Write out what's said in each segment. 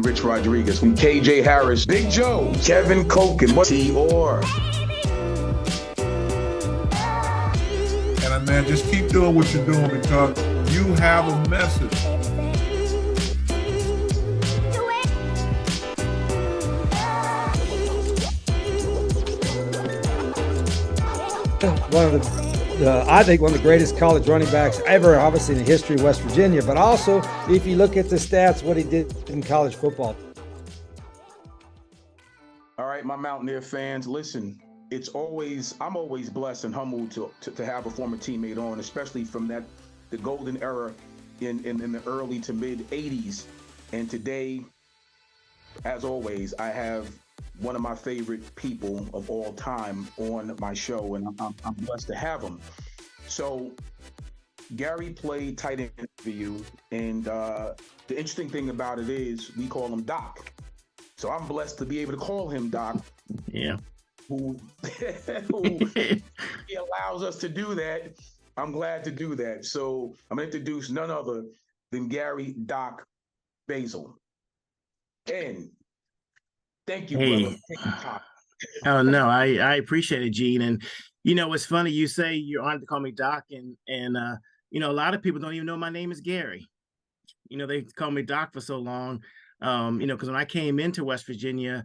Rich Rodriguez, from KJ Harris, Big Joe, Kevin Koken, T.O.R. And man, just keep doing what you're doing because you have a message. I think one of the greatest college running backs ever, obviously in the history of West Virginia, but also if you look at the stats, what he did in college football. All right, my Mountaineer fans, listen, I'm always blessed and humbled to have a former teammate on, especially from the golden era in the early to mid 80s. And today, as always, I have one of my favorite people of all time on my show, and I'm blessed to have him. So Gary played tight end for you, and the interesting thing about it is we call him Doc. So I'm blessed to be able to call him Doc. Yeah. Who he allows us to do that. I'm glad to do that. So I'm going to introduce none other than Gary Doc Basil. And thank you, brother. Oh, no, I appreciate it, Gene. And, it's funny. You say you're honored to call me Doc. And a lot of people don't even know my name is Gary. They call me Doc for so long, because when I came into West Virginia,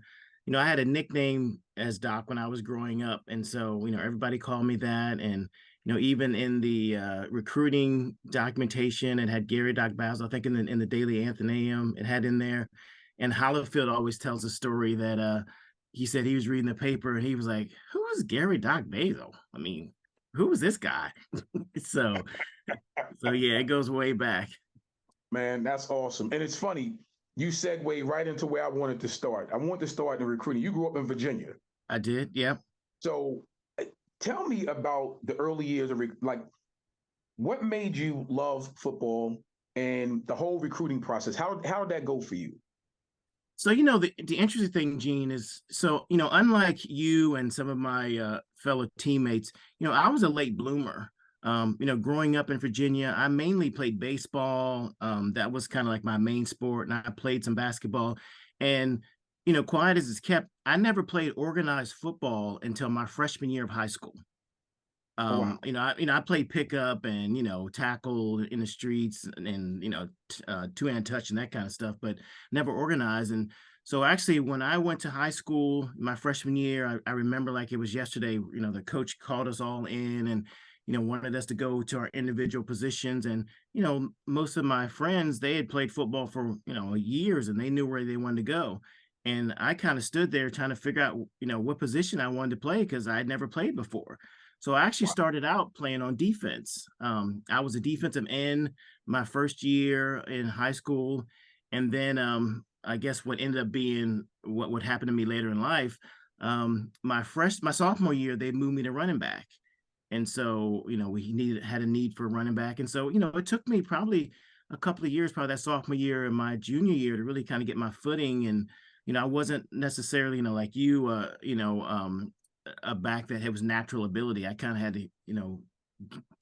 I had a nickname as Doc when I was growing up. And so, everybody called me that. And, even in the recruiting documentation, it had Gary Doc Basil. I think in the Daily Athenaeum, it had in there. And Hollifield always tells a story that he said he was reading the paper and he was like, who is Gary Doc Basil? I mean, who is this guy? so yeah, it goes way back. Man, that's awesome. And it's funny, you segue right into where I wanted to start. I wanted to start in recruiting. You grew up in Virginia. I did, yeah. So tell me about the early years of, what made you love football and the whole recruiting process? How did that go for you? So, the interesting thing, Gene, is unlike you and some of my fellow teammates, I was a late bloomer. Growing up in Virginia, I mainly played baseball. That was kind of like my main sport. And I played some basketball. And, quiet as it's kept, I never played organized football until my freshman year of high school. Wow. I played pickup and, tackle in the streets and two-hand touch and that kind of stuff, but never organized. And so actually when I went to high school, my freshman year, I remember like it was yesterday, the coach called us all in and, wanted us to go to our individual positions. And, most of my friends, they had played football for, years and they knew where they wanted to go. And I kind of stood there trying to figure out, what position I wanted to play because I had never played before. So I actually started out playing on defense. I was a defensive end my first year in high school. And then I guess what ended up being what would happen to me later in life, my sophomore year, they moved me to running back. And so, we had a need for a running back. And so, it took me probably a couple of years, probably that sophomore year and my junior year to really kind of get my footing. And, I wasn't necessarily, like you, a back that was natural ability. I kind of had to,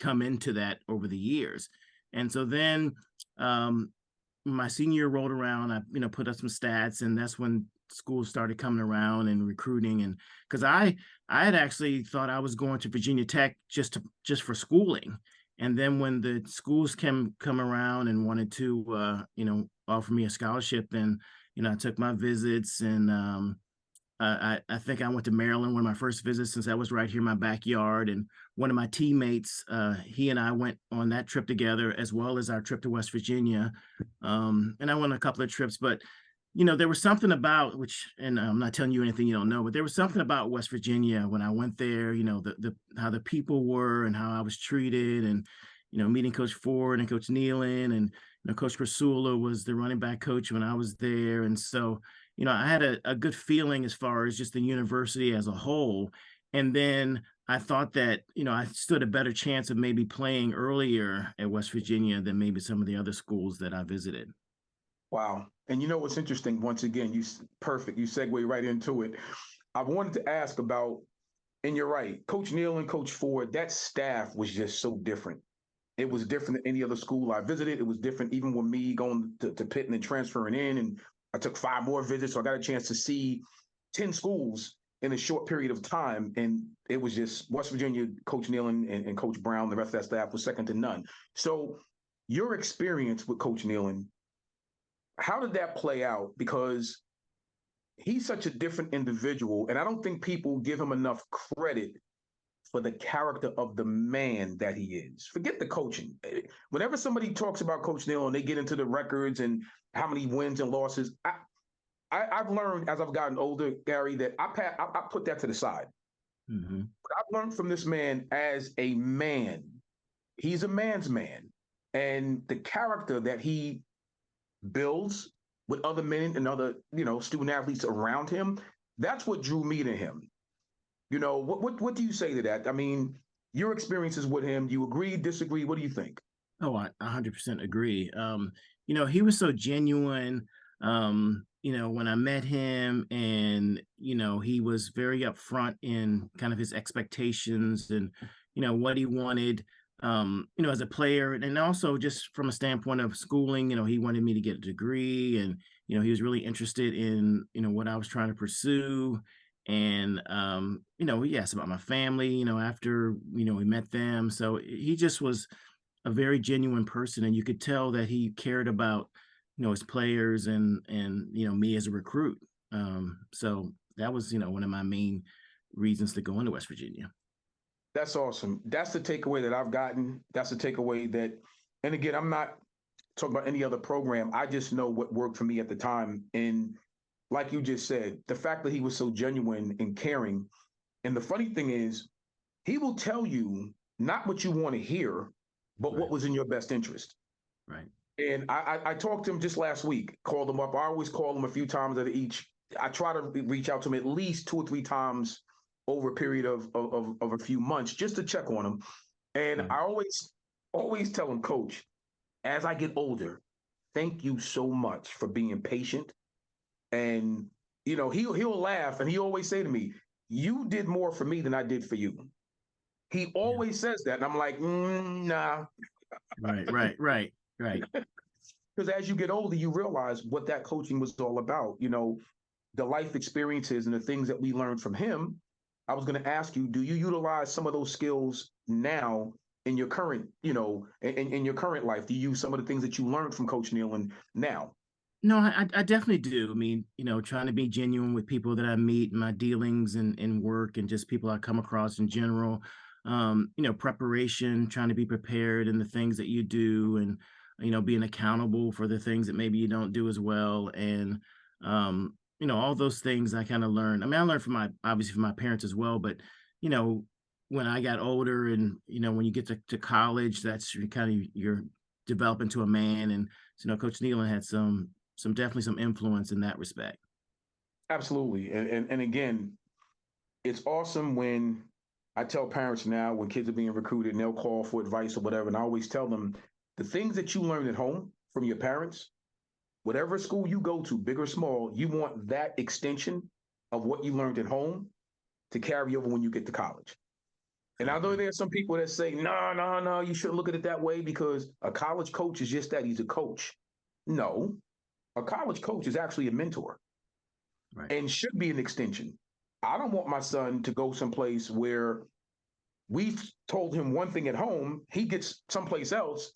come into that over the years. And so then my senior year rolled around, I, put up some stats, and that's when schools started coming around and recruiting. And because I had actually thought I was going to Virginia Tech just for schooling. And then when the schools come around and wanted to, offer me a scholarship, then, I took my visits and I think I went to Maryland, one of my first visits, since that was right here in my backyard. And one of my teammates, he and I went on that trip together, as well as our trip to West Virginia. And I went on a couple of trips, but, there was something about and I'm not telling you anything you don't know, but there was something about West Virginia when I went there, how the people were and how I was treated, and, meeting Coach Ford and Coach Nehlen, and, Coach Rasula was the running back coach when I was there. And so, I had a good feeling as far as just the university as a whole. And then I thought that, I stood a better chance of maybe playing earlier at West Virginia than maybe some of the other schools that I visited. Wow. And what's interesting, once again, perfect. You segue right into it. I wanted to ask about, and you're right, Coach Neal and Coach Ford, that staff was just so different. It was different than any other school I visited. It was different even with me going to Pitt and then transferring in and I took 5 more visits, so I got a chance to see 10 schools in a short period of time. And it was just West Virginia, Coach Nehlen and Coach Brown, the rest of that staff was second to none. So your experience with Coach Nehlen, how did that play out? Because he's such a different individual, and I don't think people give him enough credit for the character of the man that he is. Forget the coaching. Whenever somebody talks about Coach Nehlen, they get into the records and how many wins and losses. I've learned as I've gotten older, Gary, that I put that to the side. Mm-hmm. I've learned from this man as a man. He's a man's man. And the character that he builds with other men and other, student athletes around him, that's what drew me to him. What do you say to that? I mean, your experiences with him, do you agree, disagree? What do you think? Oh, I 100% agree. He was so genuine. When I met him, and he was very upfront in kind of his expectations and what he wanted, as a player, and also just from a standpoint of schooling. He wanted me to get a degree, and he was really interested in what I was trying to pursue. And he asked about my family, after we met them. So he just was a very genuine person, and you could tell that he cared about his players and me as a recruit. So that was one of my main reasons to go into West Virginia. That's awesome. That's the takeaway that I've gotten. That's the takeaway that, and again, I'm not talking about any other program. I just know what worked for me at the time. And like you just said, the fact that he was so genuine and caring. And the funny thing is, he will tell you not what you want to hear, but Right. what was in your best interest. Right. And I talked to him just last week, called him up. I always call him a few times at each. I try to reach out to him at least 2 or 3 times over a period of a few months just to check on him. And Right. I always tell him, Coach, as I get older, thank you so much for being patient. And he'll laugh, and he always say to me, "You did more for me than I did for you." He Yeah. always says that, and I'm like, nah. Right. Right. Right. Right. Because as you get older, you realize what that coaching was all about. The life experiences and the things that we learned from him. I was going to ask you, do you utilize some of those skills now in your current, in your current life? Do you use some of the things that you learned from Coach Nehlen now? No, I definitely do. I mean, trying to be genuine with people that I meet in my dealings and in work, and just people I come across in general. Preparation, trying to be prepared in the things that you do, and being accountable for the things that maybe you don't do as well. And all those things I kind of learned. I mean, I learned obviously from my parents as well, but you know, when I got older, and when you get to college, that's you're developing to a man. And Coach Nehlen had definitely some influence in that respect. Absolutely. And again, it's awesome when I tell parents now when kids are being recruited and they'll call for advice or whatever. And I always tell them the things that you learn at home from your parents, whatever school you go to, big or small, you want that extension of what you learned at home to carry over when you get to college. And I know there are some people that say, no, you shouldn't look at it that way because a college coach is just that. He's a coach. No, a college coach is actually a mentor. Right. And should be an extension. I don't want my son to go someplace where we've told him one thing at home, he gets someplace else,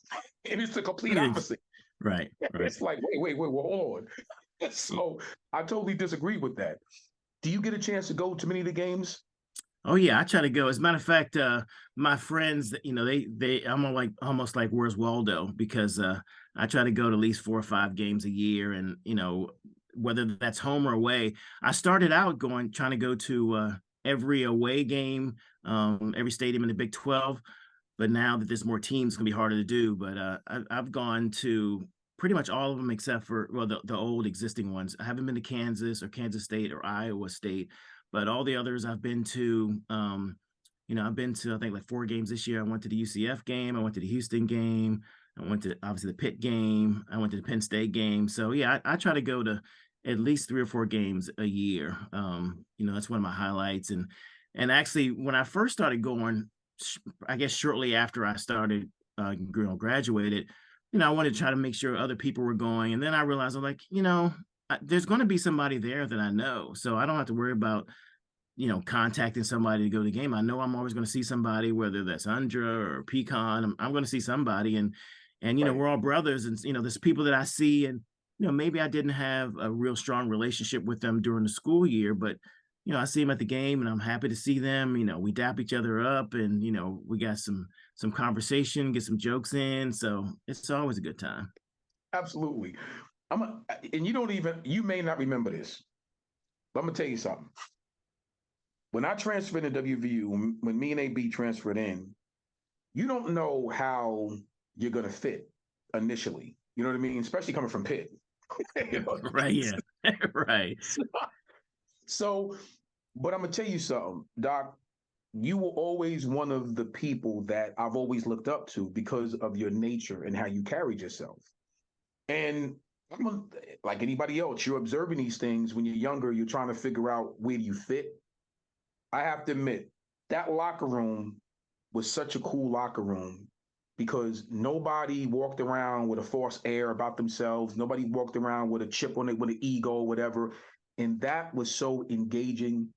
and it's the complete opposite. Right. It's like, wait, well, hold on. So I totally disagree with that. Do you get a chance to go to many of the games? Oh yeah, I try to go. As a matter of fact, my friends, I'm almost like Where's Waldo, because I try to go to at least 4 or 5 games a year, and whether that's home or away. I started out trying to go to every away game, every stadium in the Big 12, but now that there's more teams, it's gonna be harder to do. But I've gone to pretty much all of them except for the old existing ones. I haven't been to Kansas or Kansas State or Iowa State. But all the others I've been to. I've been to, I think, like 4 games this year. I went to the UCF game. I went to the Houston game. I went to, obviously, the Pitt game. I went to the Penn State game. So, yeah, I try to go to at least 3 or 4 games a year. That's one of my highlights. And actually, when I first started going, I guess shortly after I started, graduated, I wanted to try to make sure other people were going. And then I realized, I'm like, there's going to be somebody there that I know, so I don't have to worry about contacting somebody to go to the game. I know I'm always going to see somebody, whether that's Undra or Pecan. I'm going to see somebody, and Right. we're all brothers, and there's people that I see, and maybe I didn't have a real strong relationship with them during the school year, but I see them at the game, and I'm happy to see them. We dap each other up, and we got some conversation, get some jokes in, so it's always a good time. Absolutely. And you may not remember this, but I'm gonna tell you something. When I transferred to WVU, when me and AB transferred in, you don't know how you're gonna fit initially. You know what I mean? Especially coming from Pitt. You know what I Right? mean? Yeah. Right. So, but I'm gonna tell you something, Doc. You were always one of the people that I've always looked up to because of your nature and how you carried yourself. And like anybody else, you're observing these things when you're younger. You're trying to figure out where do you fit. I have to admit, that locker room was such a cool locker room because nobody walked around with a false air about themselves. Nobody walked around with a chip on it, with an ego, whatever. And that was so engaging.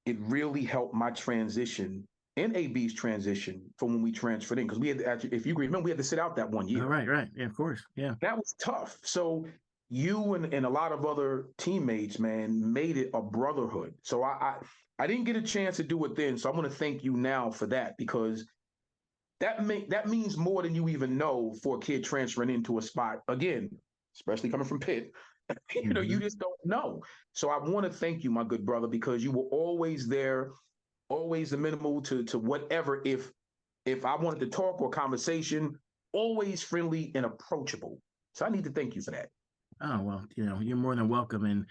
It really helped my transition and AB's transition from when we transferred in because we had to actually, if you remember, we had to sit out that one Oh, year. right. Right. Yeah. Of course. Yeah. That was tough. So you and a lot of other teammates, man, made it a brotherhood. So I didn't get a chance to do it then. So I want to thank you now for that because that means more than you even know for a kid transferring into a spot. Again, especially coming from Pitt, you Hmm. just don't know. So I want to thank you, my good brother, because you were always there, always amenable to whatever. If I wanted to talk or conversation, always friendly and approachable. So I need to thank you for that. Oh, well, you're more than welcome. And,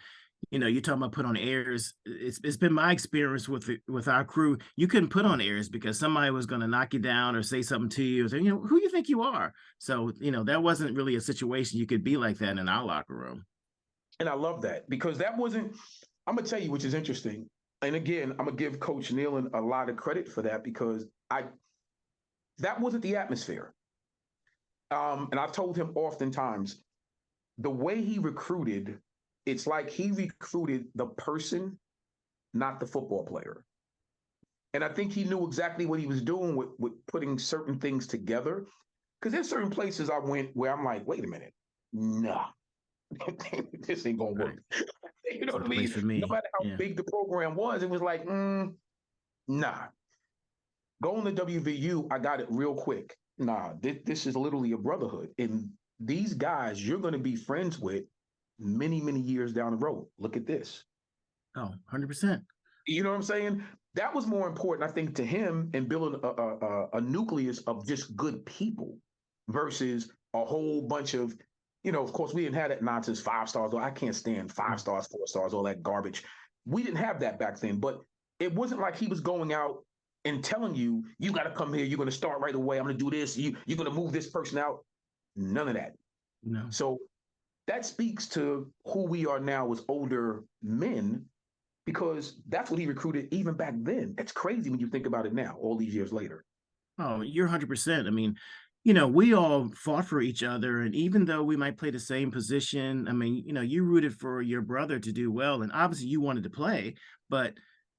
you're talking about put on airs. It's been my experience with our crew. You couldn't put on airs because somebody was going to knock you down or say something to you. Or say, who you think you are? So, that wasn't really a situation you could be like that in our locker room. And I love that because that wasn't, I'm gonna tell you, which is interesting. And again, I'm gonna give Coach Nehlen a lot of credit for that because that wasn't the atmosphere. And I've told him oftentimes the way he recruited, it's like he recruited the person, not the football player. And I think he knew exactly what he was doing with putting certain things together. Because there's certain places I went where I'm like, wait a minute, nah, this ain't gonna Right. work. You know It's what a I place mean? for No me. matter how Yeah. big the program was, it was like, nah. Going to WVU, I got it real quick. Nah, this is literally a brotherhood. And these guys you're going to be friends with many, many years down the road. Look at this. Oh, 100%. You know what I'm saying? That was more important, I think, to him in building a nucleus of just good people versus a whole bunch of, of course, we didn't have that nonsense 5 stars. I can't stand 5 stars, 4 stars, all that garbage. We didn't have that back then, but it wasn't like he was going out and telling you, you got to come here. You're going to start right away. I'm going to do this. You're going to move this person out. None of that. No. So that speaks to who we are now as older men because that's what he recruited even back then. It's crazy when you think about it now, all these years later. Oh, you're 100%. I mean, we all fought for each other. And even though we might play the same position, I mean, you rooted for your brother to do well. And obviously you wanted to play. But,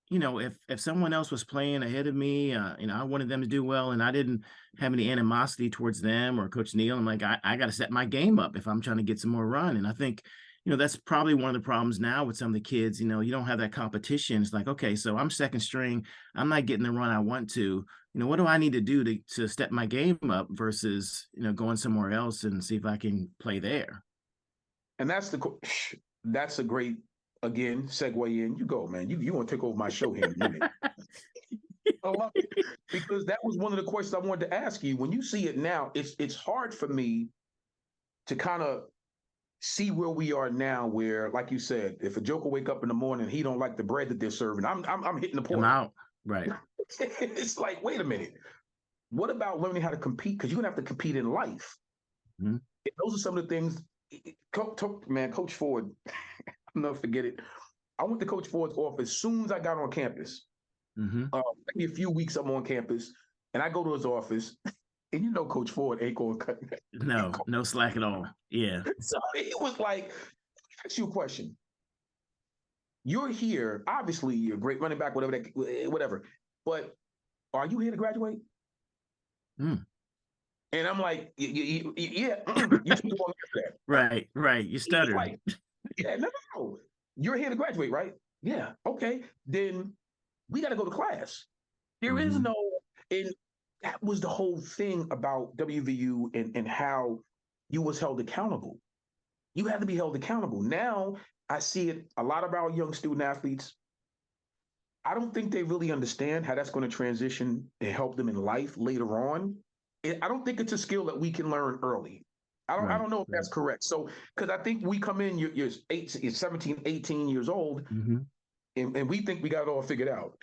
if someone else was playing ahead of me, I wanted them to do well. And I didn't have any animosity towards them or Coach Neal. I'm like, I got to set my game up if I'm trying to get some more run. And I think, that's probably one of the problems now with some of the kids. You don't have that competition. It's like, okay, so I'm second string. I'm not getting the run I want to. What do I need to do to step my game up versus, going somewhere else and see if I can play there? And that's a great, again, segue in. You go, man. You want to take over my show here in a minute. I love it because that was one of the questions I wanted to ask you. When you see it now, it's hard for me to kind of see where we are now. Where, like you said, if a joker wake up in the morning, he don't like the bread that they're serving. I'm hitting the I'm portal. out. Right. It's like, wait a minute. What about learning how to compete? Because you're gonna have to compete in life. Mm-hmm. And those are some of the things. Man, Coach Ford, I'll never forget it. I went to Coach Ford's office as soon as I got on campus. Mm-hmm. Maybe a few weeks I'm on campus, and I go to his office, and Coach Ford ain't going to cut. No slack at all. Yeah. So it was like, ask you a question. You're here, obviously, you're a great running back, whatever. But are you here to graduate? Mm. And I'm like, yeah, you took the long answer there. Right. You stutter. Like, yeah, no. You're here to graduate, right? Yeah. Okay. Then we got to go to class. There is no, and that was the whole thing about WVU and how you was held accountable. You had to be held accountable. Now I see it, a lot of our young student athletes, I don't think they really understand how that's going to transition and help them in life later on. I don't think it's a skill that we can learn early. I don't know if that's correct. So, because I think we come in, you're 17, 18 years old, and we think we got it all figured out.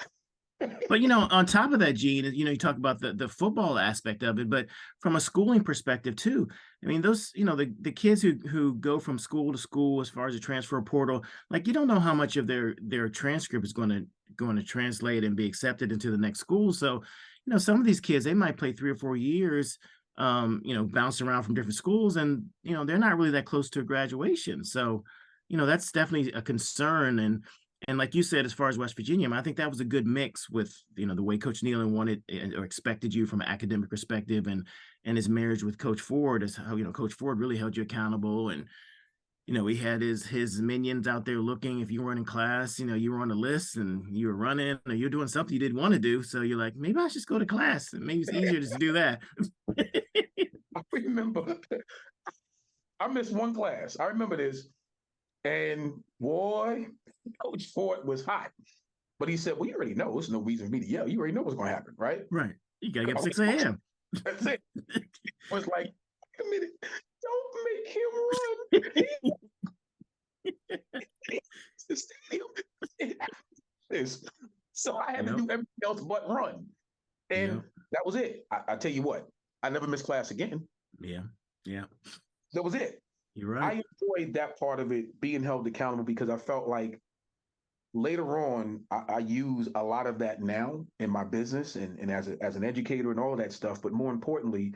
But on top of that, Gene, you talk about the football aspect of it, but from a schooling perspective too. I mean, those, the kids who go from school to school as far as the transfer portal, like you don't know how much of their transcript is going to translate and be accepted into the next school. So, some of these kids, they might play 3 or 4 years, bounce around from different schools, and they're not really that close to graduation. So, that's definitely a concern. And like you said, as far as West Virginia, I think that was a good mix with, the way Coach Nehlen wanted or expected you from an academic perspective, and his marriage with Coach Ford is how, Coach Ford really held you accountable. And, he had his minions out there looking. If you weren't in class, you were on the list and you were running or you're doing something you didn't want to do. So you're like, maybe I should just go to class. And maybe it's easier just to do that. I remember, I missed one class. I remember this. And boy, Coach Ford was hot. But he said, well, you already know. There's no reason for me to yell. You already know what's going to happen, right? Right. You got to get up 6 a.m. That's it. It was like, wait a minute. Don't make him run. So I had to do everything else but run. And that was it. I tell you what, I never missed class again. Yeah. That was it. You're right. I enjoyed that part of it, being held accountable, because I felt like later on, I use a lot of that now in my business and as an educator and all of that stuff. But more importantly,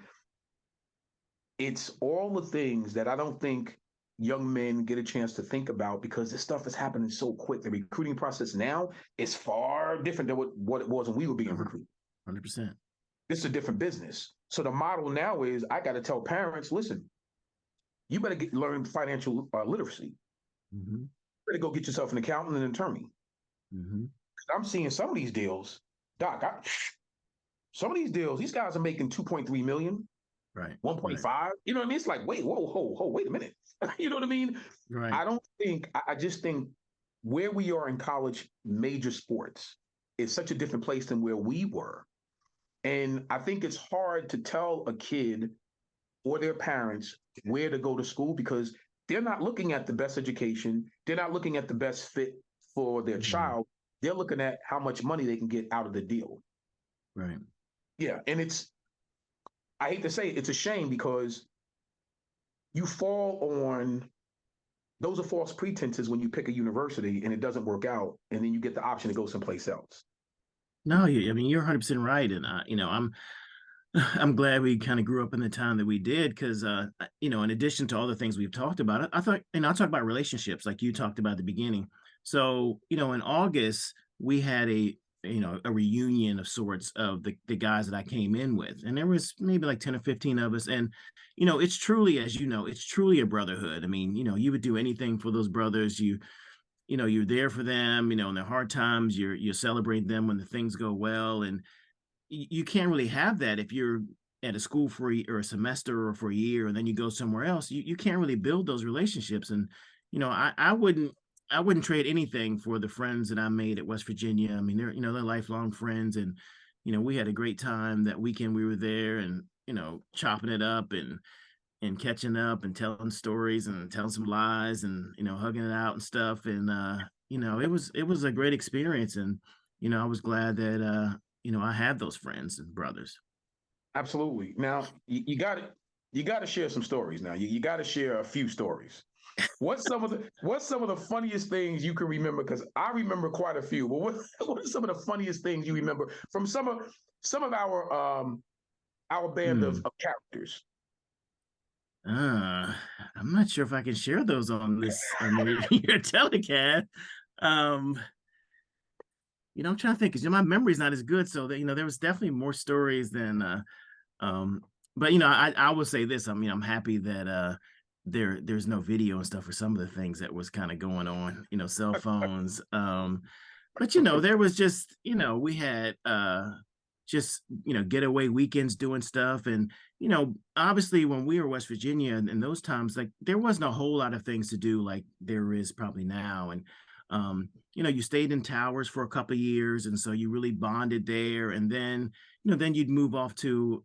it's all the things that I don't think young men get a chance to think about, because this stuff is happening so quick. The recruiting process now is far different than what it was when we were being recruited. 100%. This is a different business. So the model now is, I got to tell parents, listen, you better learn financial literacy. You better go get yourself an accountant and an attorney. I'm seeing some of these deals, Doc. Some of these deals, these guys are making 2.3 million, right? 1.5. Right. You know what I mean? It's like, wait, whoa, wait a minute. You know what I mean? Right. I just think where we are in college major sports is such a different place than where we were. And I think it's hard to tell a kid or their parents where to go to school, because they're not looking at the best education. They're not looking at the best fit for their child. They're looking at how much money they can get out of the deal. Right. Yeah. And I hate to say it, it's a shame, because you fall on, those are false pretenses when you pick a university and it doesn't work out, and then you get the option to go someplace else. No, you're 100% right. And, I'm glad we kind of grew up in the time that we did, because, in addition to all the things we've talked about, I thought, I'll talk about relationships like you talked about at the beginning. So, in August, we had a reunion of sorts of the guys that I came in with. And there was maybe like 10 or 15 of us. And, it's truly, as it's truly a brotherhood. I mean, you would do anything for those brothers. You're there for them, in their hard times, you celebrate them when the things go well. And you can't really have that if you're at a school for a semester or for a year, and then you go somewhere else. You can't really build those relationships. And, I wouldn't trade anything for the friends that I made at West Virginia. I mean, they're lifelong friends. And, we had a great time that weekend. We were there and, chopping it up and catching up and telling stories and telling some lies and, hugging it out and stuff. And, it was a great experience. And, I was glad that, I have those friends and brothers. Absolutely. Now you got to share some stories. Now you got to share a few stories. What's some of the funniest things you can remember? Because I remember quite a few. But what are some of the funniest things you remember from some of our band of characters? I'm not sure if I can share those on this on your telecast. Um, I'm trying to think because my memory's not as good. So that there was definitely more stories than um, but I will say this. I mean, I'm happy that there's no video and stuff for some of the things that was kind of going on, cell phones. But there was just, we had just, getaway weekends doing stuff. And, obviously when we were West Virginia in those times, like there wasn't a whole lot of things to do like there is probably now. And you stayed in towers for a couple of years, and so you really bonded there. And then, then you'd move off to,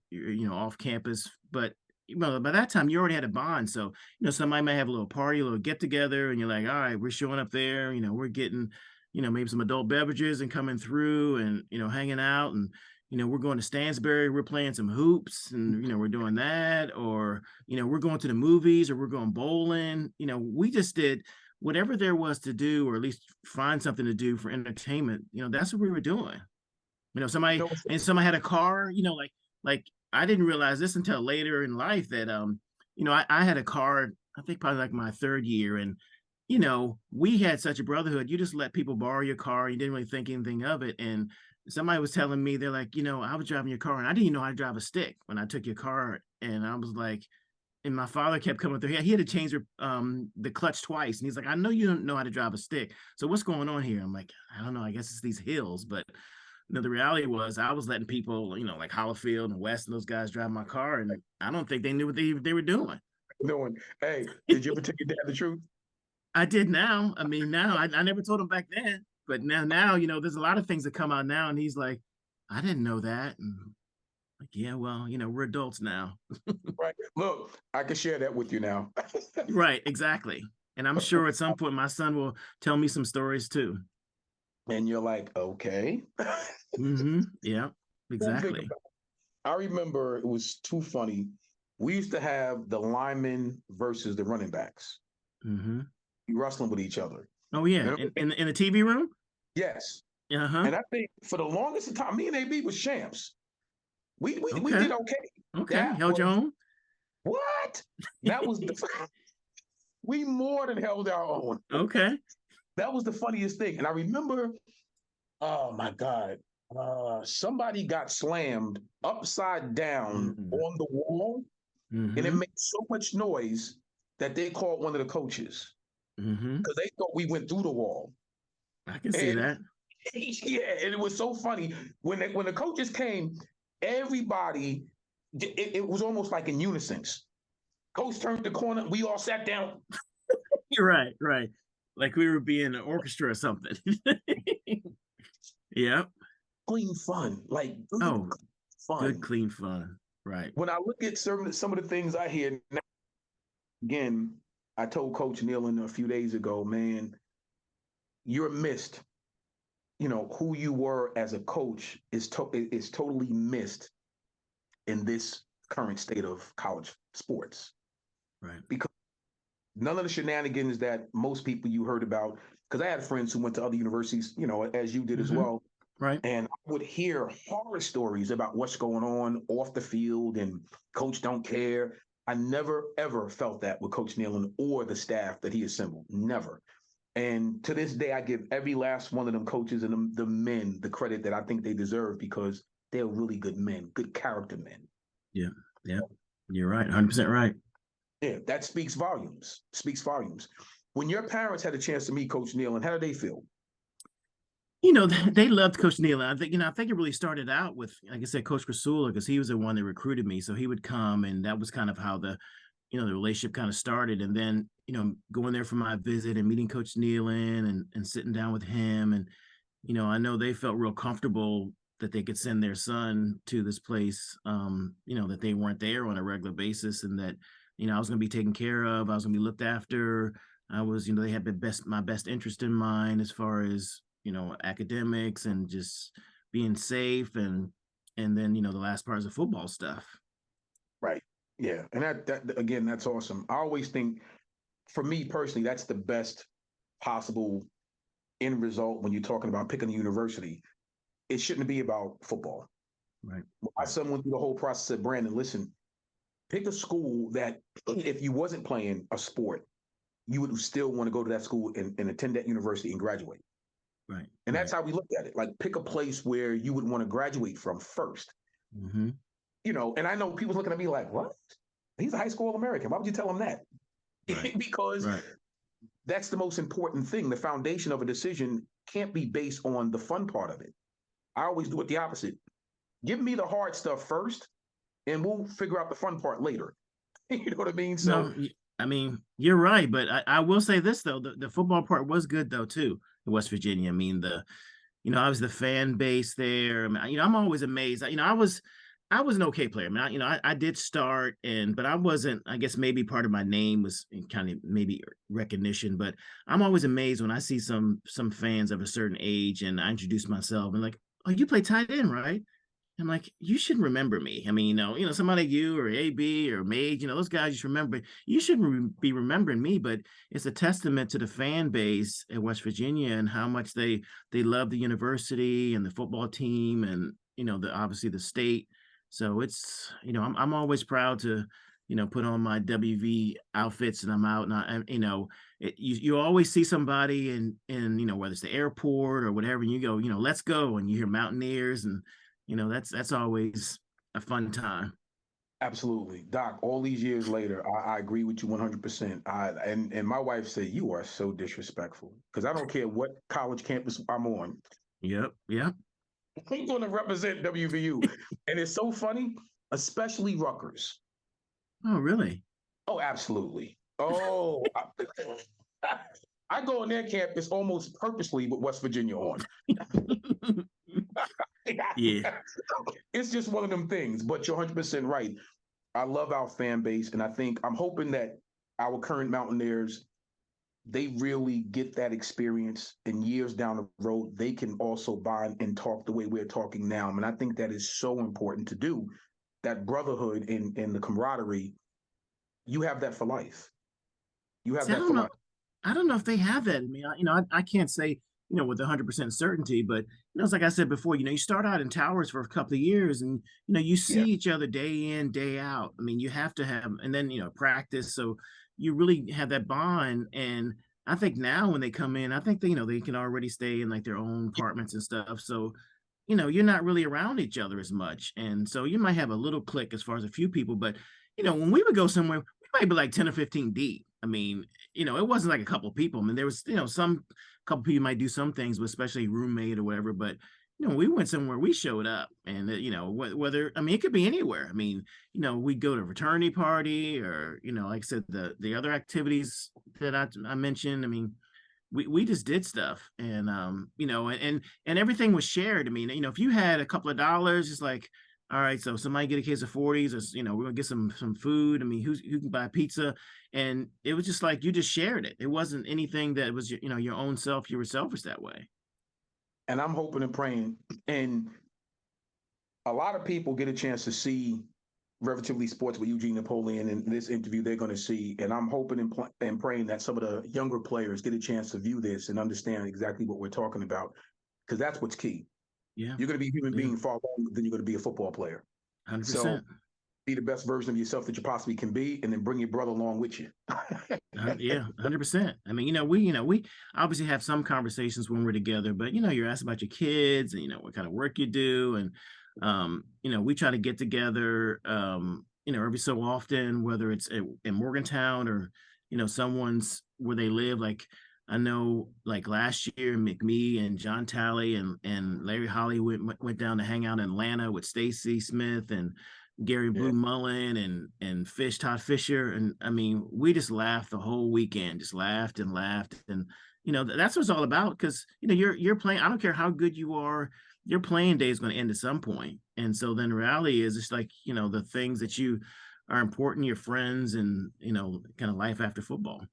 off campus. But by that time you already had a bond. So, somebody might have a little party, a little get together, and you're like, all right, we're showing up there, we're getting, maybe some adult beverages and coming through and, hanging out. And, we're going to Stansbury, we're playing some hoops and, we're doing that. Or, we're going to the movies or we're going bowling. We just did whatever there was to do, or at least find something to do for entertainment. That's what we were doing. Somebody had a car, like I didn't realize this until later in life that, I had a car, I think probably like my third year. And, we had such a brotherhood. You just let people borrow your car. You didn't really think anything of it. And somebody was telling me, they're like, I was driving your car and I didn't even know how to drive a stick when I took your car. And I was like, and my father kept coming through. He had to change the clutch twice. And he's like, I know you don't know how to drive a stick. So what's going on here? I'm like, I don't know. I guess it's these hills. But the reality was I was letting people, like Hollifield and West and those guys drive my car. And I don't think they knew what they were doing. Hey, did you ever tell your dad the truth? I did now. I mean, now I never told him back then. But now, there's a lot of things that come out now. And he's like, I didn't know that. And like, yeah, well, we're adults now. Right. Look, I can share that with you now. Right, exactly. And I'm sure at some point my son will tell me some stories too. And you're like, okay. Yeah, exactly. I remember it was too funny. We used to have the linemen versus the running backs. Wrestling with each other. Oh yeah, in the TV room. Yes. And I think for the longest time, me and AB was champs. We okay. did okay. Okay, held your own. What? That was we more than held our own. Okay. That was the funniest thing. And I remember, oh my God, somebody got slammed upside down on the wall, and it made so much noise that they called one of the coaches because they thought we went through the wall. I can see that. Yeah, and it was so funny when the coaches came. Everybody, it was almost like in unison. Coach turned the corner, we all sat down. Right. Like we were being an orchestra or something. Yeah. Clean fun, like fun. Good clean fun. Fun. Right. When I look at some of the things I hear now, again, I told Coach Nehlen a few days ago, man, you're missed. Who you were as a coach is totally missed in this current state of college sports. Right. Because none of the shenanigans that most people you heard about, because I had friends who went to other universities, as you did as well. Right. And I would hear horror stories about what's going on off the field and coach don't care. I never, ever felt that with Coach Nehlen or the staff that he assembled. Never. And to this day, I give every last one of them coaches and the men the credit that I think they deserve because they're really good men, good character men. Yeah. You're right. 100% right. Yeah, that speaks volumes. When your parents had a chance to meet Coach Nehlen, how did they feel? They loved Coach Nehlen. I think it really started out with, like I said, Coach Krasula, because he was the one that recruited me. So he would come, and that was kind of how the relationship kind of started. And then, going there for my visit and meeting Coach Nehlen and sitting down with him. And, I know they felt real comfortable that they could send their son to this place, that they weren't there on a regular basis, and that, I was going to be taken care of. I was going to be looked after. I was, they had my best interest in mind as far as, academics and just being safe. And then, the last part is the football stuff. Right. Yeah. And that again, that's awesome. I always think, for me personally, that's the best possible end result when you're talking about picking a university. It shouldn't be about football. Right. My son went through the whole process. Said, Brandon, listen, pick a school that if you wasn't playing a sport, you would still want to go to that school and attend that university and graduate. Right. And that's how we looked at it. Like, pick a place where you would want to graduate from first. Mm-hmm. And I know people looking at me like, what? He's a high school American. Why would you tell him that? Right. Because that's the most important thing. The foundation of a decision can't be based on the fun part of it. I always do it the opposite. Give me the hard stuff first, and we'll figure out the fun part later. You know what I mean? So, no, I mean, you're right, but I will say this though, the football part was good though too in West Virginia. I mean, I was the fan base there. I mean, I'm always amazed. I was an okay player. I mean, I did start but I wasn't, I guess maybe part of my name was kind of maybe recognition, but I'm always amazed when I see some fans of a certain age and I introduce myself and like, oh, you play tight end, right? I'm like, you should remember me. I mean, somebody like you or AB or Mage, those guys you should remember. You shouldn't be remembering me, but it's a testament to the fan base at West Virginia and how much they love the university and the football team and obviously the state. So it's I'm always proud to put on my WV outfits and I'm out and you always see somebody in whether it's the airport or whatever and you go let's go and you hear Mountaineers and that's always a fun time. absolutely, Doc. All these years later, I agree with you 100%. And my wife said you are so disrespectful because I don't care what college campus I'm on. Yep. I'm going to represent WVU, and it's so funny, especially Rutgers. Oh, really? Oh, absolutely. Oh, I go on their campus almost purposely with West Virginia on. Yeah. It's just one of them things, but you're 100% right. I love our fan base, and I'm hoping that our current Mountaineers, they really get that experience and years down the road, they can also bond and talk the way we're talking now. And I think that is so important to do. That brotherhood and the camaraderie, you have that for life. You have See, that for life. I don't know if they have that. I mean, I can't say, with 100% certainty, but it's like I said before, you start out in towers for a couple of years and, you see each other day in, day out. I mean, you have to have, and then, practice. So you really have that bond. And I think now when they come in, I think they can already stay in like their own apartments and stuff. So, you're not really around each other as much. And so you might have a little clique as far as a few people, but, when we would go somewhere, we might be like 10 or 15 deep. I mean, it wasn't like a couple of people. I mean, there was, some couple of people might do some things, but especially roommate or whatever. But, we went somewhere, we showed up and, whether, I mean, it could be anywhere. I mean, we'd go to a fraternity party or, like I said, the other activities that I mentioned. I mean, we just did stuff and, and everything was shared. I mean, if you had a couple of dollars, it's like, all right, so somebody get a case of 40s or, we're gonna get some food. I mean, who can buy pizza? And it was just like, you just shared it. It wasn't anything that was, your own self. You were selfish that way. And I'm hoping and praying. And a lot of people get a chance to see Relatively Sports with Eugene Napoleon in this interview they're going to see. And I'm hoping and praying that some of the younger players get a chance to view this and understand exactly what we're talking about, because that's what's key. Yeah. You're going to be a human being far longer than you're going to be a football player. 100%. So be the best version of yourself that you possibly can be, and then bring your brother along with you. Yeah, 100%. I mean, we obviously have some conversations when we're together, but you're asked about your kids and what kind of work you do, and we try to get together, every so often, whether it's in Morgantown or someone's where they live. Like I know, like last year, McMee and John Talley and Larry Holly went down to hang out in Atlanta with Stacy Smith and Gary Blue Mullen and Todd Fisher. And I mean, we just laughed the whole weekend, just laughed and laughed. And, that's what it's all about. Cause you're playing, I don't care how good you are, your playing day is going to end at some point. And so then the reality is it's like, the things that you are important, your friends and, kind of life after football.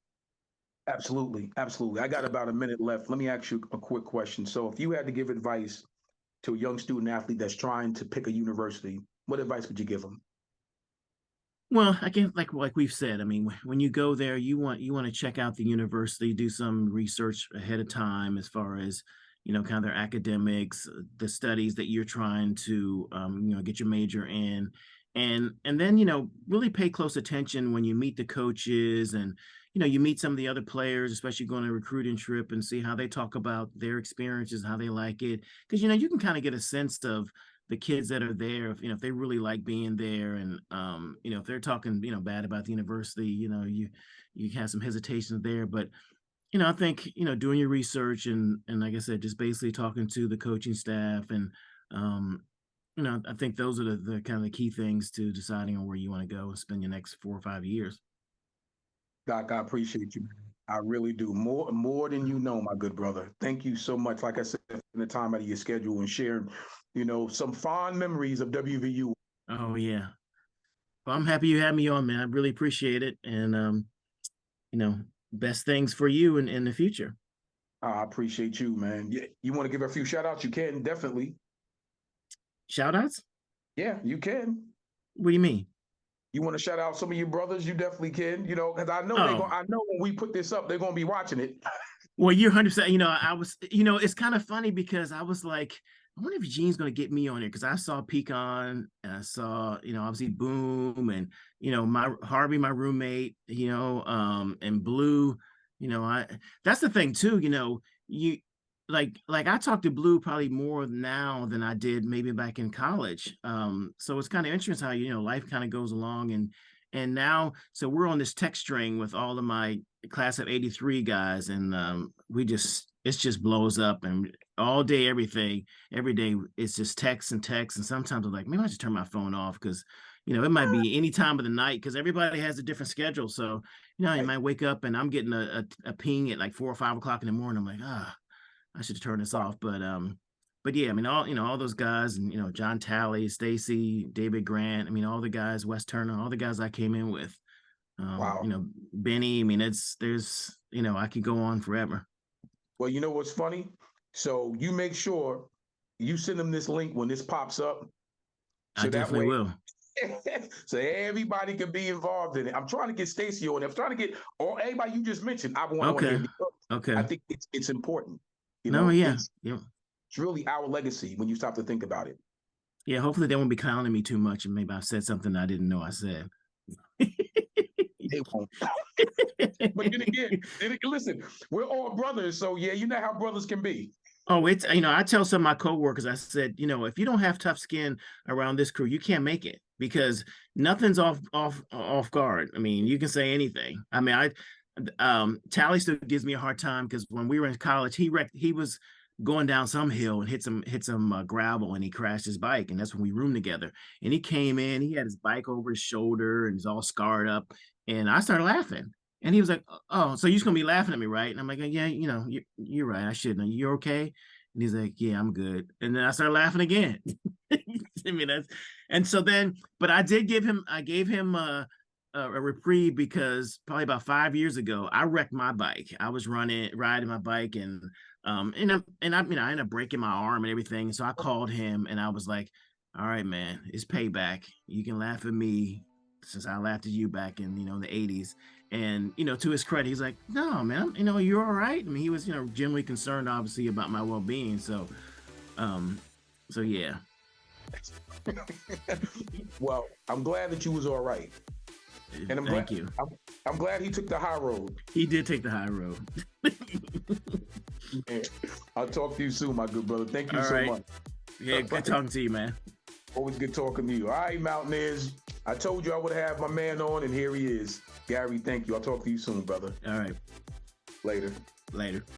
Absolutely. Absolutely. I got about a minute left. Let me ask you a quick question. So if you had to give advice to a young student athlete that's trying to pick a university, what advice would you give them? Well, again, like we've said, I mean, when you go there, you want to check out the university, do some research ahead of time as far as kind of their academics, the studies that you're trying to get your major in, And then, really pay close attention when you meet the coaches, and you meet some of the other players, especially going on a recruiting trip, and see how they talk about their experiences, how they like it. Because you can kind of get a sense of the kids that are there, if they really like being there, and if they're talking bad about the university, you have some hesitations there. But I think doing your research, and like I said, just basically talking to the coaching staff, and um, I think those are the kind of the key things to deciding on where you want to go and spend your next 4 or 5 years. Doc, I appreciate you, man. I really do. More than you know, my good brother. Thank you so much. Like I said, in the time out of your schedule and sharing, some fond memories of WVU. Oh yeah. Well, I'm happy you had me on, man. I really appreciate it. And best things for you in the future. I appreciate you, man. Yeah, you want to give a few shout outs? You can, definitely. Shout outs? Yeah, you can. What do you mean? You want to shout out some of your brothers? You definitely can. Because I know I know when we put this up, they're gonna be watching it. Well, you're 100%. I was. It's kind of funny because I was like, I wonder if Gene's gonna get me on here, because I saw Pecan, and I saw obviously Boom, and my Harvey, my roommate, and Blue. I That's the thing too. You like I talk to Blue probably more now than I did maybe back in college. So it's kind of interesting how life kind of goes along, and now so we're on this text string with all of my class of '83 guys, and it just blows up, and all day, every day it's just text and text, and sometimes I'm like, maybe I should turn my phone off, because it might be any time of the night, because everybody has a different schedule. So you might wake up and I'm getting a ping at like 4 or 5 o'clock in the morning. I'm like, I should turn this off. But yeah, I mean, all those guys, and John Talley, Stacy, David Grant, I mean, all the guys, Wes Turner, all the guys I came in with. Wow. Benny, I mean, I could go on forever. Well, you know what's funny? So you make sure you send them this link when this pops up. So I definitely will. So everybody can be involved in it. I'm trying to get Stacy on it. I'm trying to get everybody you just mentioned. I want to hear. Okay. I think it's important. Yeah. It's really our legacy when you stop to think about it. Yeah, hopefully they won't be clowning me too much, and maybe I said something I didn't know I said. They won't. But then again, listen, we're all brothers, so yeah, you know how brothers can be. Oh, it's I tell some of my coworkers, I said, if you don't have tough skin around this crew, you can't make it, because nothing's off guard. I mean, you can say anything. I mean, Tally still gives me a hard time, because when we were in college, he was going down some hill and hit some gravel, and he crashed his bike, and that's when we roomed together. And he came in, he had his bike over his shoulder, and he's all scarred up, and I started laughing. And he was like, "Oh, so you're just gonna be laughing at me, right?" And I'm like, "Yeah, you're right. I shouldn't. You're okay." And he's like, "Yeah, I'm good." And then I started laughing again. I mean, and so then, but I gave him a reprieve, because probably about 5 years ago, I wrecked my bike. I was riding my bike, and I ended up breaking my arm and everything. So I called him, and I was like, "All right, man, it's payback. You can laugh at me, since I laughed at you back in the '80s." And to his credit, he's like, "No, man, you're all right." I mean, he was genuinely concerned, obviously, about my well-being. So yeah. Well, I'm glad that you was all right. And Thank you. I'm glad he took the high road. He did take the high road. Yeah. I'll talk to you soon, my good brother. Thank you so much. Yeah, good talking to you, man. Always good talking to you. All right, Mountaineers. I told you I would have my man on, and here he is. Gary, thank you. I'll talk to you soon, brother. All right. Later. Later.